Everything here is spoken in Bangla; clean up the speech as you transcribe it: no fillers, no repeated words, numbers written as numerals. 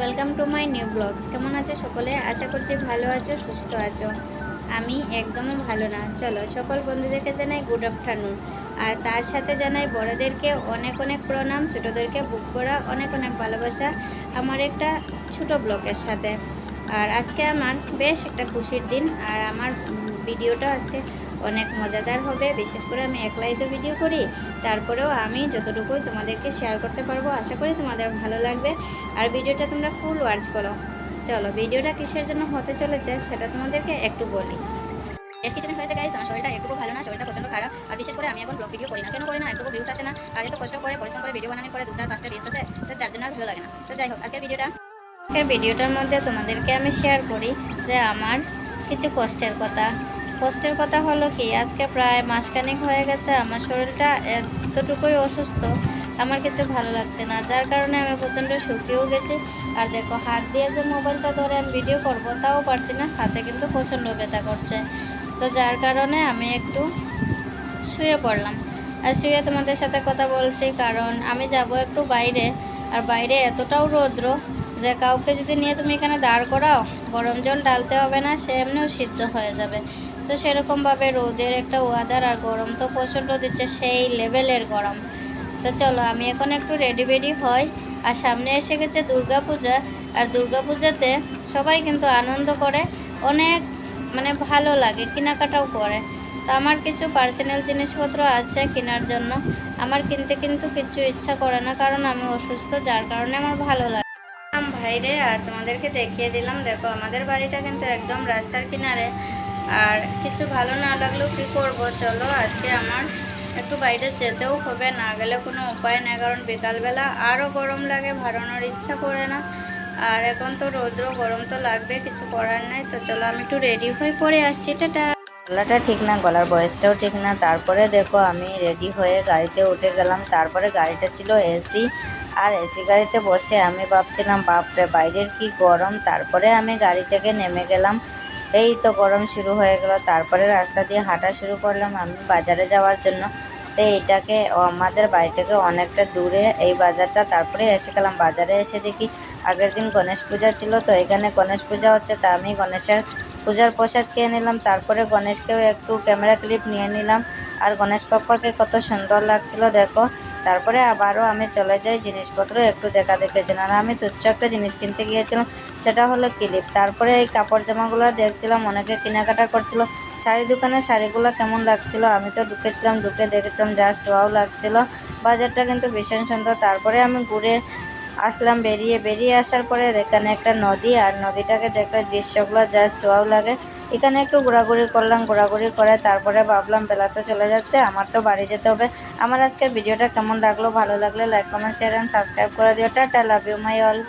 Welcome to my new blogs. কেমন আছো সকলে? আশা করছি ভালো আছো, সুস্থ আছো। আমি একদমও ভালো না। চলো, সকল বন্ধুদেরকে জানাই গুড আফটারনুন, আর তার সাথে জানাই বড়দেরকে অনেক অনেক প্রণাম, ছোটোদেরকে বুক করা অনেক অনেক ভালোবাসা আমার একটা ছোটো ব্লগের সাথে। আর আজকে আমার বেশ একটা খুশির দিন, আর আমার ভিডিওটা আজকে অনেক মজাদার হবে। বিশেষ করে আমি একলাই তো ভিডিও করি, তারপরেও আমি যতটুকুই তোমাদেরকে শেয়ার করতে পারবো, আশা করি তোমাদের ভালো লাগবে। আর ভিডিওটা তোমরা ফুল ওয়াচ করো। চলো, ভিডিওটা কিসের জন্য হতে চলেছে সেটা তোমাদেরকে একটু বলি। বেশ কিছুদিন হয়েছে গাইস, আমার শরীরটা একটু ভালো না, শরীরটা প্রচন্ড খারাপ। আর বিশেষ করে আমি এখন ব্লগ ভিডিও করি না। কেন করি না? একটু ভিউস আসে না। আর এত কষ্ট করে পরিশ্রম করে ভিডিও বানানোর পরে 2টা 5টা ভিউস আসে, তো যার জন্য আর ভালো লাগে না। তো যাই হোক, আজকের ভিডিওটার মধ্যে তোমাদেরকে আমি শেয়ার করি যে আমার কিছু কষ্টের কথা হলো কি, আজকে প্রায় মাসখানেক হয়ে গেছে আমার শরীরটা এতটুকুই অসুস্থ, আমার কিছু ভালো লাগছে না, যার কারণে আমি প্রচণ্ড শুকিয়েও গেছি। আর দেখো, হাত দিয়ে যে মোবাইলটা ধরে আমি ভিডিও করব তাও পারছি না, হাতে কিন্তু প্রচণ্ড ব্যথা করছে। তো যার কারণে আমি একটু শুয়ে পড়লাম। আর শুয়ে তোমাদের সাথে কথা বলছি, কারণ আমি যাব একটু বাইরে। আর বাইরে এতটাও রৌদ্র যে কাউকে যদি নিয়ে তুমি এখানে দাঁড় করাও, গরম জল ডালতে হবে না, সে এমনিও সিদ্ধ হয়ে যাবে। তো সেরকমভাবে রোদের একটা ওয়াদার, আর গরম তো প্রচণ্ড দিচ্ছে, সেই লেভেলের গরম। তো চলো, আমি এখন একটু রেডি বেডি হই। আর সামনে এসে গেছে দুর্গাপূজা। আর দুর্গাপূজাতে সবাই কিন্তু আনন্দ করে, অনেক মানে ভালো লাগে, কেনাকাটাও করে। তো আমার কিছু পার্সোনাল জিনিসপত্র আছে কেনার জন্য। আমার কিনতে কিন্তু কিছু ইচ্ছা করে না, কারণ আমি অসুস্থ, যার কারণে আমার ভালো লাগে ভাইরে। আর তোমাদেরকে দেখিয়ে দিলাম, দেখো আমাদের বাড়িটা কিন্তু একদম রাস্তার কিনারে। আর কিছু ভালো না লাগলেও কী করব, চলো আজকে আমার একটু বাইরে যেতেও হবে, না গেলে কোনো উপায় নেই, কারণ বিকালবেলা আরও গরম লাগে, ভাড়ানোর ইচ্ছা করে না। আর এখন তো রৌদ্র, গরম তো লাগবে, কিছু করার নাই। তো চলো, আমি একটু রেডি হয়ে পরে আসছি। টাটা। গলাটা ঠিক না, গলার বয়সটাও ঠিক না। তারপরে দেখো আমি রেডি হয়ে গাড়িতে উঠে গেলাম। তারপরে গাড়িটা ছিল এসি, আর এসি গাড়িতে বসে আমি ভাবছিলাম বাপরে বাইরের কি গরম। তারপরে আমি গাড়ি থেকে নেমে গেলাম। এই তো গরম শুরু হয়ে গেল। তারপরে রাস্তা দিয়ে হাঁটা শুরু করলাম আমি বাজারে যাওয়ার জন্য। তো এইটাকে আমাদের বাড়ি থেকে অনেকটা দূরে এই বাজারটা। তারপরে এসে গেলাম বাজারে। এসে দেখি আগের দিন গণেশ পূজা ছিল, তো এখানে গণেশ পূজা হচ্ছে, তা আমি গণেশের পূজার প্রসাদ খেয়ে নিলাম। তারপরে গণেশকেও একটু ক্যামেরা ক্লিপ নিয়ে নিলাম। আর গণেশ বাপ্পাকে কত সুন্দর লাগছিল দেখো। তারপরে আবারও আমি চলে যাই জিনিসপত্র একটু দেখা দেখার জন্য। আর আমি তুচ্ছ একটা জিনিস কিনতে গিয়েছিলাম, সেটা হলো ক্লিপ। তারপরে এই কাপড় জামাগুলো দেখছিলাম, অনেকে কেনাকাটা করছিল। শাড়ি দোকানে শাড়িগুলো কেমন লাগছিল, আমি তো ঢুকেছিলাম, ঢুকে দেখেছিলাম জাস্ট ওয়াও লাগছিল। বাজারটা কিন্তু ভীষণ সুন্দর। তারপরে আমি ঘুরে আসলাম। বেরিয়ে আসার পরে এখানে একটা নদী, আর নদীটাকে দেখলে দৃশ্যগুলো জাস্ট ওয়াও লাগে। এখানে একটু ঘোরাঘুরি করলাম, ঘোরাঘুরি করে তারপরে ভাবলাম বেলা তো চলে যাচ্ছে, আমার তো বাড়ি যেতে হবে। আমার আজকের ভিডিওটা কেমন লাগলো, ভালো লাগলে like comment share and subscribe করে দিও। Tata, love you my all.